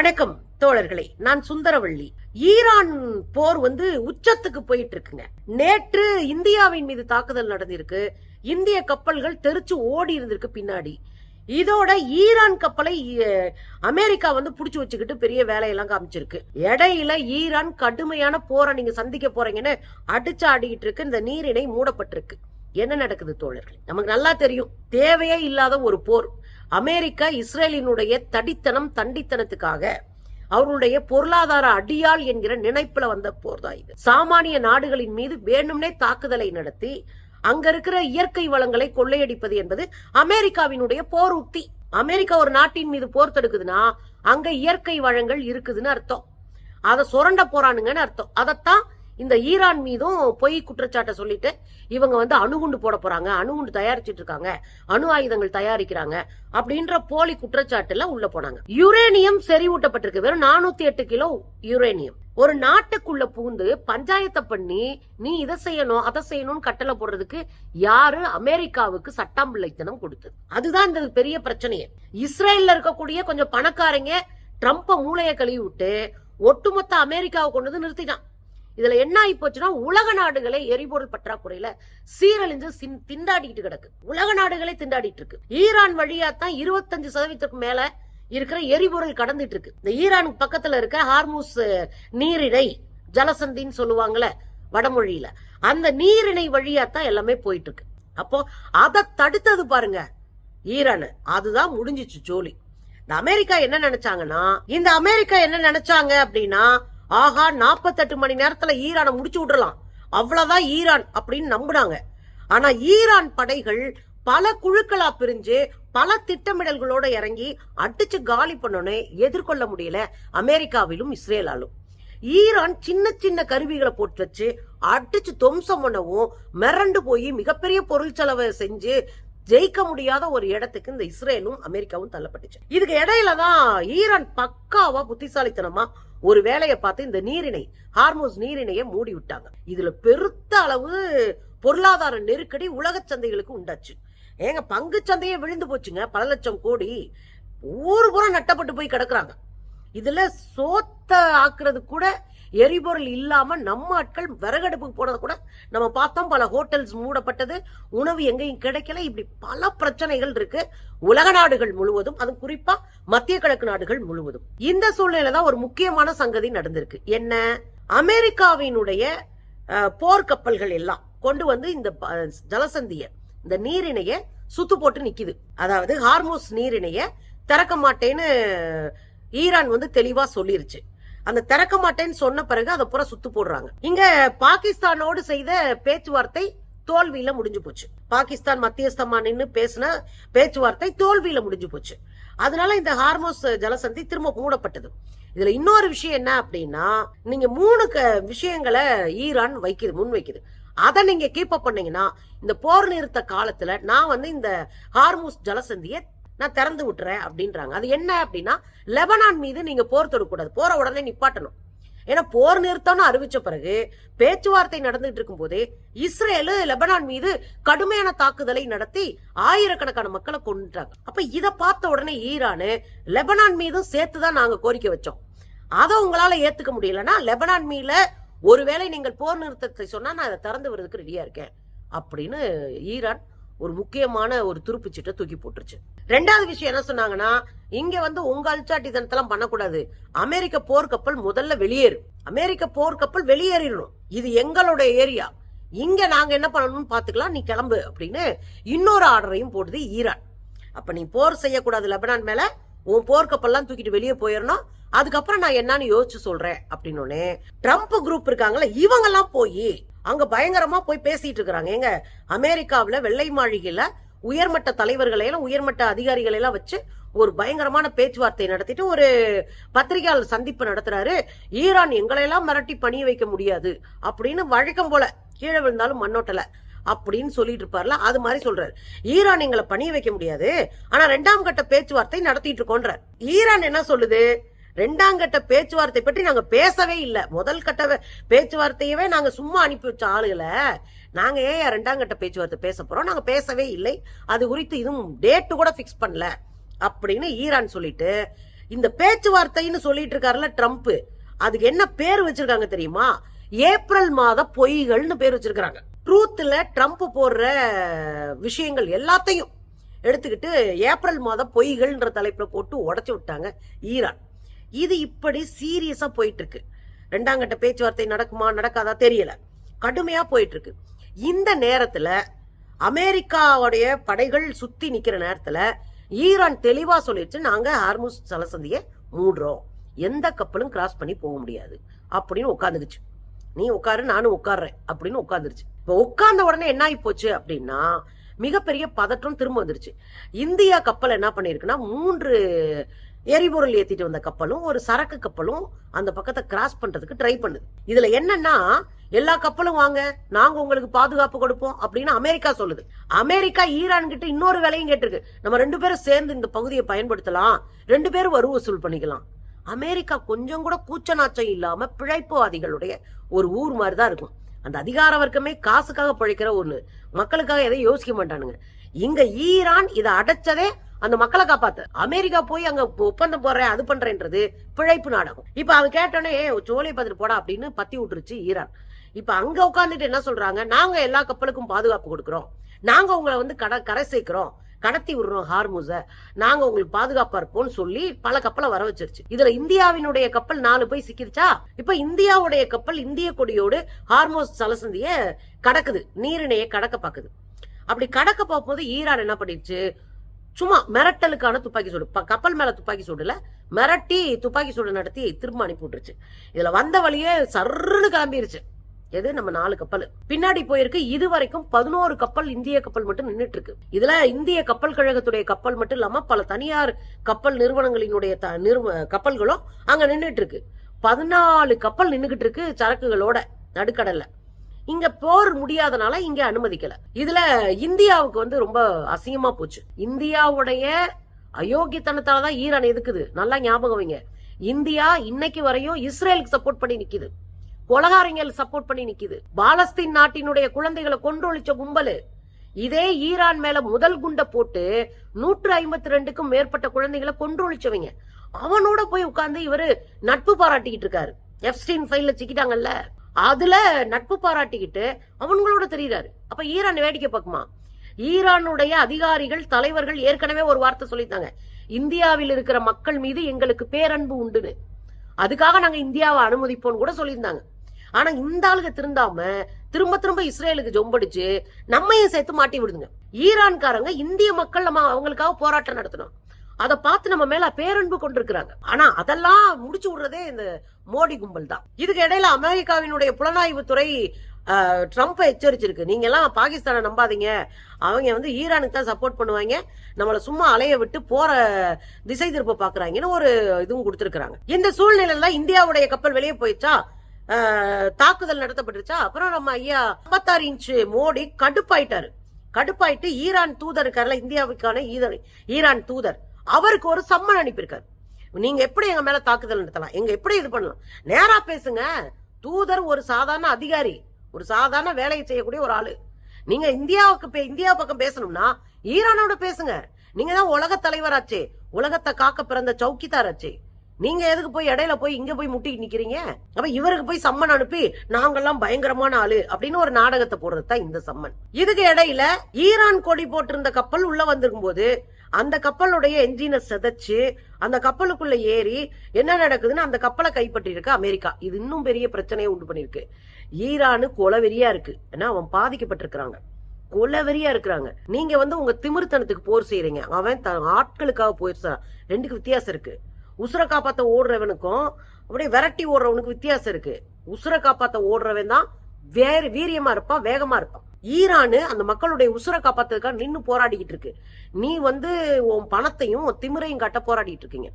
வணக்கம் தோழர்களே, நான் சுந்தரவள்ளி. ஈரான் போர் உச்சத்துக்கு போயிட்டு இருக்குங்க. நேற்று இந்தியாவின் மீது தாக்குதல் நடந்திருக்கு. இந்திய கப்பல்கள் தெரிச்சு ஓடி இருந்திருக்கு பின்னாடி. இதோட ஈரான் கப்பலை அமெரிக்கா புடிச்சு வச்சுக்கிட்டு பெரிய வேலையெல்லாம் காமிச்சிருக்கு. இடையில ஈரான் கடுமையான போரை நீங்க சந்திக்க போறீங்கன்னு அடிச்சு ஆடிக்கிட்டு இருக்கு. இந்த நீரிணை மூடப்பட்டிருக்கு. என்ன நடக்குது தோழர்களே? நமக்கு நல்லா தெரியும், தேவையே இல்லாத ஒரு போர். அமெரிக்கா இஸ்ரேலினுடைய தண்டித்தனத்துக்காக அவர்களுடைய பொருளாதார அடியாள் என்கிற நினைப்புல வந்த போர் தான் இது. சாமானிய நாடுகளின் மீது வேணும்னே தாக்குதலை நடத்தி அங்க இருக்கிற இயற்கை வளங்களை கொள்ளையடிப்பது என்பது அமெரிக்காவினுடைய போர் உத்தி. அமெரிக்கா ஒரு நாட்டின் மீது போர் தொடுக்குதுன்னா அங்க இயற்கை வளங்கள் இருக்குதுன்னு அர்த்தம். அதை சுரண்ட போறானுங்கன்னு அர்த்தம். அதைத்தான் இந்த ஈரான் மீதும் பொய் குற்றச்சாட்டை சொல்லிட்டு இவங்க அணுகுண்டு போட போறாங்க, அணுகுண்டு தயாரிச்சுட்டு இருக்காங்க, அணு ஆயுதங்கள் தயாரிக்கிறாங்க அப்படின்ற போலி குற்றச்சாட்டுல உள்ள போனாங்க. யுரேனியம் செறிவூட்டப்பட்டிருக்கு. வெறும் 408 கிலோ யுரேனியம். ஒரு நாட்டுக்குள்ள பூந்து பஞ்சாயத்தை பண்ணி நீ இதை செய்யணும் அதை செய்யணும்னு கட்டளை போடுறதுக்கு யாரு அமெரிக்காவுக்கு சட்டம் பிள்ளைத்தனம் கொடுத்தது? அதுதான் இந்த பெரிய பிரச்சனையே. இஸ்ரேல்ல இருக்கக்கூடிய கொஞ்சம் பணக்காரங்க ட்ரம்ப மூளையை கழுவி விட்டு ஒட்டுமொத்த அமெரிக்காவை கொண்டு நிறுத்திட்டான். இதுல என்ன ஆகி போச்சுன்னா, உலக நாடுகளை எரிபொருள் பற்றாக்குறையில சீரழிஞ்சு திண்டாடிட்டு கிடக்கு. உலக நாடுகளை திண்டாடிட்டு இருக்கு. ஈரான் வழியா தான் 25% மேல இருக்கிற எரிபொருள் கடந்துட்டு இருக்கு. இந்த ஈரான் பக்கத்துல இருக்க ஹார்முஸ் நீரிணை, ஜலசந்தின்னு சொல்லுவாங்கல்ல வடமொழியில, அந்த நீரிணை வழியா தான் எல்லாமே போயிட்டு இருக்கு. அப்போ அதை தடுத்தது பாருங்க ஈரான். அதுதான் முடிஞ்சிச்சு ஜோலி. இந்த அமெரிக்கா என்ன நினைச்சாங்க அப்படின்னா, ஆஹா 48 மணி நேரத்துல ஈரானை முடிச்சு விடலாம், அவ்வளவுதான் ஈரான் அப்படின்னு நம்பினாங்க. ஆனா ஈரான் படைகள் பல குழுக்களா பிரிஞ்சு பல திட்டமிடல்களோட இறங்கி அடிச்சு காலி பண்ணனே எதிர்கொள்ள முடியல அமெரிக்காவிலும் இஸ்ரேலாலும். ஈரான் சின்ன சின்ன கருவிகளை போட்டு வச்சு அடிச்சு துவம்சம் பண்ணவும் மிரண்டு போய் மிகப்பெரிய பொருள் செலவை செஞ்சு ஜெயிக்க முடியாத ஒரு இடத்துக்கு இந்த இஸ்ரேலும் அமெரிக்காவும் தள்ளப்பட்டுச்சு. இதுக்கு இடையில தான் ஈரான் பக்காவா புத்திசாலித்தனமா ஒரு வேலையை பார்த்து இந்த நீரிணை, ஹார்முஸ் நீரிணையை மூடி விட்டாங்க. இதுல பெருத்த அளவு பொருளாதார நெருக்கடி உலக சந்தைகளுக்கு உண்டாச்சு. ஏங்க, பங்கு சந்தையே விழுந்து போச்சுங்க. பல லட்சம் கோடி ஊரு பூரா நட்டப்பட்டு போய் கிடக்குறாங்க. இதுல சோத்த ஆக்குறது கூட எரிபொருள் இல்லாம நம்ம ஆட்கள் விறகடுப்புக்கு போனது கூட நம்ம பார்த்தோம். பல ஹோட்டல்ஸ் மூடப்பட்டது, உணவு எங்கேயும் கிடைக்கல. இப்படி பல பிரச்சனைகள் இருக்கு உலக நாடுகள் முழுவதும், அது குறிப்பா மத்திய கிழக்கு நாடுகள் முழுவதும். இந்த சூழ்நிலை தான் ஒரு முக்கியமான சங்கதி நடந்திருக்கு. என்ன? அமெரிக்காவினுடைய போர்க்கப்பல்கள் எல்லாம் கொண்டு இந்த ஜலசந்திய, இந்த நீரிணைய சுத்து போட்டு நிக்குது. அதாவது ஹார்முஸ் நீரிணைய திறக்க மாட்டேன்னு ஈரான் தெளிவா சொல்லிருச்சு. அந்த திறக்க மாட்டேன்னு சொன்ன பிறகு அதை பூரா சுத்து போடுறாங்க. இங்க பாகிஸ்தானோடு செய்த பேச்சுவார்த்தை தோல்வியில முடிஞ்சு போச்சு. பாகிஸ்தான் மத்தியஸ்தமா நின்னு பேசின பேச்சுவார்த்தை தோல்வியில முடிஞ்சு போச்சு. அதனால இந்த ஹார்முஸ் ஜலசந்தி திரும்ப மூடப்பட்டது. இதுல இன்னொரு விஷயம் என்ன அப்படின்னா, நீங்க 3 விஷயங்களை ஈரான் முன் வைக்குது. அதை நீங்க கீப் அப் பண்ணீங்கன்னா இந்த போர் நிறுத்த காலத்துல நான் இந்த ஹார்முஸ் ஜலசந்திய நான் திறந்து விட்டுறேன் அப்படின்றாங்க. அது என்ன அப்படின்னா, லெபனான் மீது நீங்க போர் தொடுக்கூடாது, போற உடனே நிப்பாட்டணும். ஏன்னா போர் நிறுத்தம்னு அறிவிச்ச பிறகு பேச்சுவார்த்தை நடந்துட்டு இருக்கும் போதே இஸ்ரேலு லெபனான் மீது கடுமையான தாக்குதலை நடத்தி ஆயிரக்கணக்கான மக்களை கொண்டுட்டாங்க. அப்ப இதை பார்த்த உடனே ஈரானு லெபனான் மீதும் சேர்த்துதான் நாங்க கோரிக்கை வச்சோம். அதை உங்களால ஏத்துக்க முடியலன்னா லெபனான் மீது ஒருவேளை நீங்கள் போர் நிறுத்தத்தை சொன்னா நான் அதை திறந்து விடுறதுக்கு ரெடியா இருக்கேன் அப்படின்னு ஈரான் ஒரு முக்கியமான ஒரு துருப்புச்சீட்டை தூக்கி போட்டுருச்சு. 2வது விஷயம் என்ன சொன்னாங்கன்னா, இங்க உங்க அல்சாட்டித்தனத்தெல்லாம் பண்ணக்கூடாது, அமெரிக்க போர்க்கப்பல் முதல்ல வெளியேறும், அமெரிக்க போர்க்கப்பல் வெளியேறிடணும், இது எங்களுடைய ஏரியா, இங்க நாங்க என்ன பண்ணணும்னு பாத்துக்கலாம், நீ கிளம்பு அப்படின்னு இன்னொரு ஆர்டரையும் போடுது ஈரான். அப்ப நீ போர் செய்யக்கூடாது லெபனான் மேல, உன் போர்க்கப்பல்லாம் தூக்கிட்டு வெளியே போயிடணும், அதுக்கப்புறம் நான் என்னன்னு யோசிச்சு சொல்றேன் அப்படின்னு ட்ரம்ப் குரூப் இருக்காங்கல்ல, இவங்க எல்லாம் போய் அங்க பயங்கரமா போய் பேசிட்டு இருக்கிறாங்க. எங்க அமெரிக்காவில வெள்ளை மாளிகையில உயர்மட்ட தலைவர்களை எல்லாம், உயர்மட்ட அதிகாரிகளை எல்லாம் வச்சு ஒரு பயங்கரமான பேச்சுவார்த்தை நடத்திட்டு ஒரு பத்திரிகையாளர் சந்திப்பு நடத்துறாரு. ஈரான் எங்களை எல்லாம் மிரட்டி பணிய வைக்க முடியாது அப்படின்னு வழக்கம் போல கீழே விழுந்தாலும் மண்ணோட்டல அப்படின்னு சொல்லிட்டு இருப்பார்ல, அது மாதிரி சொல்றாரு. ஈரான் எங்களை பணிய வைக்க முடியாது, ஆனா 2ஆம் கட்ட பேச்சுவார்த்தை நடத்திட்டு இருக்கோன்ற. ஈரான் என்ன சொல்லுது? 2ஆம் கட்ட பேச்சுவார்த்தை பற்றி நாங்க பேசவே இல்லை, முதல் கட்ட பேச்சுவார்த்தையவே நாங்க சும்மா அனுப்பி வச்ச ஆளுகளை நாங்க ஏன் 2ஆம் கட்ட பேச்சுவார்த்தை பேச போறோம், நாங்க பேசவே இல்லை, அது குறித்து இதுவும் டேட்டு கூட பிக்ஸ் பண்ணல அப்படின்னு ஈரான் சொல்லிட்டு இந்த பேச்சுவார்த்தைன்னு சொல்லிட்டு இருக்காருல ட்ரம்ப், அதுக்கு என்ன பேர் வச்சிருக்காங்க தெரியுமா? ஏப்ரல் மாத பொய்கள்னு பேர் வச்சிருக்காங்க. ட்ரூத்ல ட்ரம்ப் போடுற விஷயங்கள் எல்லாத்தையும் எடுத்துக்கிட்டு ஏப்ரல் மாத பொய்கள்ன்ற தலைப்புல போட்டு உடைச்சு விட்டாங்க ஈரான். இது இப்படி சீரியஸா போயிட்டு இருக்கு. 2ஆம் கட்ட பேச்சுவார்த்தை நடக்குமா நடக்காதா தெரியல, கடுமையா போயிட்டு இருக்கு. இந்த நேரத்துல அமெரிக்காவுடைய படைகள் சுத்தி நிக்கிற நேரத்துல ஈரான் தெளிவா சொல்லிடுச்சு, நாங்க ஹார்முஸ் ஜலசந்தியை மூடுறோம், எந்த கப்பலும் கிராஸ் பண்ணி போக முடியாது அப்படின்னு உட்காந்துக்குச்சு. நீ உட்காரு நானும் உட்கார்றேன் அப்படின்னு உட்காந்துருச்சு. இப்ப உட்கார்ந்த உடனே என்ன ஆகி போச்சு அப்படின்னா மிகப்பெரிய பதற்றம் திரும்ப வந்துருச்சு. இந்தியா கப்பல் என்ன பண்ணிருக்குன்னா 3 எரிபொருள் ஏத்திட்டு வந்த கப்பலும் ஒரு சரக்கு கப்பலும் அந்த பக்கத்தை கிராஸ் பண்றதுக்கு ட்ரை பண்ணுது. இதுல என்னன்னா எல்லா கப்பலும் வாங்க நாங்க உங்களுக்கு பாதுகாப்பு கொடுப்போம் அப்படின்னு அமெரிக்கா சொல்லுது. அமெரிக்கா ஈரான் கிட்ட இன்னொரு வேலையும் கேட்டிருக்கு, நம்ம 2 பேரும் சேர்ந்து இந்த பகுதியை பயன்படுத்தலாம், 2 பேரும் வரி வசூல் பண்ணிக்கலாம். அமெரிக்கா கொஞ்சம் கூட கூச்ச நாச்சம் இல்லாம பிழைப்புவாதிகளுடைய ஒரு ஊர் மாதிரிதான் இருக்கும். அந்த அதிகார வர்க்கமே காசுக்காக பிழைக்கிற ஒண்ணு, மக்களுக்காக எதையும் யோசிக்க மாட்டானுங்க. இங்க ஈரான் இதை அடைச்சதே அந்த மக்களை காப்பாத்து. அமெரிக்கா போய் அங்க ஒப்பந்தம் போடுறேன் அது பண்றேன்றது பிழைப்பு நாடகம். இப்ப அது கேட்டோன்னே சோலையை பார்த்துட்டு போடா அப்படின்னு பத்தி விட்டுருச்சு ஈரான். இப்ப அங்க உட்காந்துட்டு என்ன சொல்றாங்க, நாங்க எல்லா கப்பலுக்கும் பாதுகாப்பு கொடுக்கறோம், நாங்க உங்களை வந்து கரை சேர்க்கிறோம், கடத்தி விடுறோம் ஹார்முஸ, நாங்க உங்களுக்கு பாதுகாப்பா இருப்போம்னு சொல்லி பல கப்பலை வர வச்சிருச்சு. இதுல இந்தியாவினுடைய கப்பல் 4 போய் சிக்கிருச்சா. இப்ப இந்தியாவுடைய கப்பல் இந்திய கொடியோடு ஹார்முஸ் ஜலசந்திய கடக்குது, நீரிணையை கடக்க பாக்குது. அப்படி கடக்க போகும்போது ஈரான் என்ன பண்ணிடுச்சு, சும்மா மிரட்டலுக்கான துப்பாக்கி சூடு, கப்பல் மேல துப்பாக்கி சூடுல மிரட்டி துப்பாக்கி சூடு நடத்தி திரும்ப அனுப்பி விட்டுருச்சு. இதுல வந்த வழியே சர்ன்னு கிளம்பிருச்சு. எது நம்ம 4 கப்பல் பின்னாடி போயிருக்கு. இது வரைக்கும் 11 கப்பல் இந்திய கப்பல் மட்டும் நின்றுட்டு இருக்கு. இதுல இந்திய கப்பல் கழகத்துடைய கப்பல் மட்டும் இல்லாம பல தனியார் கப்பல் நிறுவனங்களினுடைய கப்பல்களும் அங்க நின்றுட்டு இருக்கு. 14 கப்பல் நின்றுகிட்டு இருக்கு சரக்குகளோட நடுக்கடல்ல. இங்க போர் முடியாதனால இங்க அனுமதிக்கல. இதுல இந்தியாவுக்கு வந்து ரொம்ப அசிங்கமா போச்சு. இந்தியாவுடைய அயோக்கியத்தனத்தாலதான் ஈரான் எதுக்குது, நல்லா ஞாபகம் வைங்க. இந்தியா இன்னைக்கு வரையும் இஸ்ரேலுக்கு சப்போர்ட் பண்ணி நிக்குது, கொலகாரங்கள் சப்போர்ட் பண்ணி நிக்குது. பாலஸ்தீன் நாட்டினுடைய குழந்தைகளை கொன்றொழிச்ச கும்பலு இதே ஈரான் மேல முதல் குண்டை போட்டு 152க்கும் மேற்பட்ட குழந்தைகளை கொன்றொழிச்சவங்க. அவனோட போய் உட்கார்ந்து இவரு நட்பு பாராட்டிக்கிட்டு இருக்காரு. எப்ஸ்டீன் ஃபைல்ல சிக்கிட்டாங்கல்ல, அதுல நட்பு பாராட்டிக்கிட்டு அவங்களோட தெரியுறாரு. அப்ப ஈரான் வேடிக்கை பார்க்குமா? ஈரானுடைய அதிகாரிகள் தலைவர்கள் ஏற்கனவே ஒரு வார்த்தை சொல்லிட்டாங்க, இந்தியாவில் இருக்கிற மக்கள் மீது எங்களுக்கு பேரன்பு உண்டுன்னு, அதுக்காக நாங்க இந்தியாவை அனுமதிப்போம் கூட சொல்லியிருந்தாங்க. ஆனா இந்த ஆளுக திருந்தாம திரும்ப திரும்ப இஸ்ரேலுக்கு ஜொம்படிச்சு நம்மையும் சேர்த்து மாட்டி விடுதுங்க. ஈரான்காரங்க இந்திய மக்கள் நம்ம அவங்களுக்காக போராட்டம் நடத்தணும், அதை பார்த்து நம்ம மேல பேரன்பு கொண்டிருக்கிறாங்க. ஆனா அதெல்லாம் முடிச்சு விடுறதே இந்த மோடி கும்பல் தான். இதுக்கு இடையில அமெரிக்காவினுடைய புலனாய்வு துறை ட்ரம்ப் எச்சரிச்சிருக்கு, நீங்க எல்லாம் பாகிஸ்தானை நம்பாதீங்க, அவங்க வந்து ஈரானுக்கு தான் சப்போர்ட் பண்ணுவாங்க, நம்மள சும்மா அலைய விட்டு போற திசை திருப்ப பாக்குறாங்கன்னு ஒரு இதுவும் கொடுத்திருக்காங்க. இந்த சூழ்நிலையில இந்தியாவுடைய கப்பல் வெளியே போயிடுச்சா, தாக்குதல் நடத்தப்பட்டுருச்சா. அப்புறம் நம்ம ஐயா 56 இன்ச் மோடி கடுப்பாயிட்டு ஈரான் தூதர் இருக்காருல, இந்தியாவுக்கான ஈரான் தூதர், அவருக்கு ஒரு சம்மன் அனுப்பியிருக்காரு. நீங்க எப்படி எங்க மேல தாக்குதல் நடத்தலாம், எங்க எப்படி இது பண்ணலாம், நேரா பேசுங்க. தூதர் ஒரு சாதாரண அதிகாரி, ஒரு சாதாரண வேலையை செய்யக்கூடிய ஒரு ஆளு. நீங்க இந்தியா பக்கம் பேசணும்னா ஈரானோட பேசுங்க. நீங்க தான் உலக தலைவராச்சே, உலகத்தை காக்க பிறந்த சௌக்கிதாராச்சே, நீங்க எதுக்கு போய் இடையில போய் இங்க போய் முட்டிட்டு நிக்கிறீங்க? அப்ப இவருக்கு போய் சம்மன் அனுப்பி நாங்கெல்லாம் பயங்கரமான ஆளு அப்படின்னு ஒரு நாடகத்தை போடுறதுதான் இந்த சம்மன். இதுக்கு இடையில ஈரான் கொடி போட்டிருந்த கப்பல் உள்ள வந்திருக்கும் போது அந்த கப்பலுடைய என்ஜினை செதைச்சு அந்த கப்பலுக்குள்ள ஏறி என்ன நடக்குதுன்னு அந்த கப்பலை கைப்பற்றி இருக்கு அமெரிக்கா. இது இன்னும் பெரிய பிரச்சனையை உண்டு பண்ணிருக்கு. ஈரானு கொலவெறியா இருக்கு, ஏன்னா அவன் பாதிக்கப்பட்டிருக்கிறாங்க, கொலவெறியா இருக்கிறாங்க. நீங்க வந்து உங்க திமிர்த்தனத்துக்கு போர் செய்யறீங்க, அவன் ஆட்களுக்காக போயிடுச்சா. 2க்கு வித்தியாசம் இருக்கு. உசுர காப்பாத்த ஓடுறவனுக்கும் அப்படியே விரட்டி ஓடுறவனுக்கு வித்தியாசம் இருக்கு. உசுர காப்பாத்த ஓடுறவன் தான் வீரியமா இருப்பான், வேகமா இருப்பான். ஈரானு அந்த மக்களுடைய உசுர காப்பாத்துறதுக்காக நின்னு போராடிக்கிட்டு இருக்கு. நீ வந்து உன் பணத்தையும் திமிரையும் காட்ட போராடிட்டு இருக்கீங்க.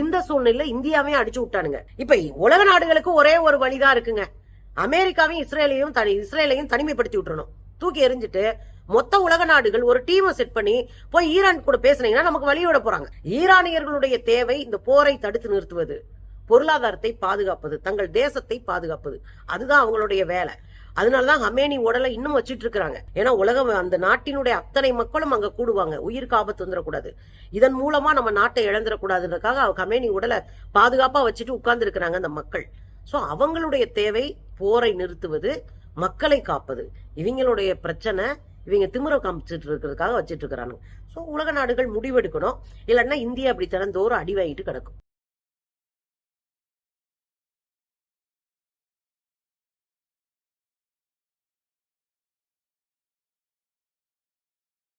இந்த சூழ்நிலை இந்தியாவையும் அடிச்சு விட்டானுங்க. இப்ப உலக நாடுகளுக்கு ஒரே ஒரு வழிதான் இருக்குங்க, அமெரிக்காவையும் இஸ்ரேலையும் தனிமைப்படுத்தி விட்டுறணும். தூக்கி எறிஞ்சிட்டு மொத்த உலக நாடுகள் ஒரு டீமை செட் பண்ணி போய் ஈரான் கூட பேசுனீங்கன்னா நமக்கு வழியோட போறாங்க. ஈரானியர்களுடைய தேவை இந்த போரை தடுத்து நிறுத்துவது, பொருளாதாரத்தை பாதுகாப்பது, தங்கள் தேசத்தை பாதுகாப்பது, அதுதான் அவங்களுடைய வேலை. அதனாலதான் ஹமேனி உடலை இன்னும் வச்சிட்டு இருக்காங்க. ஏன்னா உலகம் அந்த நாட்டினுடைய அத்தனை மக்களும் அங்க கூடுவாங்க, உயிருக்கு ஆபத்து வந்துடக்கூடாது, இதன் மூலமா நம்ம நாட்டை இழந்துடக்கூடாதுன்றதுக்காக ஹமேனி உடலை பாதுகாப்பா வச்சுட்டு உட்கார்ந்து இருக்கிறாங்க அந்த மக்கள். சோ அவங்களுடைய தேவை போரை நிறுத்துவது, மக்களை காப்பது. இவங்களுடைய பிரச்சனை இவங்க திமிர காமிச்சிட்டு இருக்கிறதுக்காக வச்சிட்டு இருக்கிறாங்க. சோ உலக நாடுகள் முடிவெடுக்கணும், இல்லைன்னா இந்தியா அப்படி திறந்தோறும் அடி வாங்கிட்டு கிடக்கும்.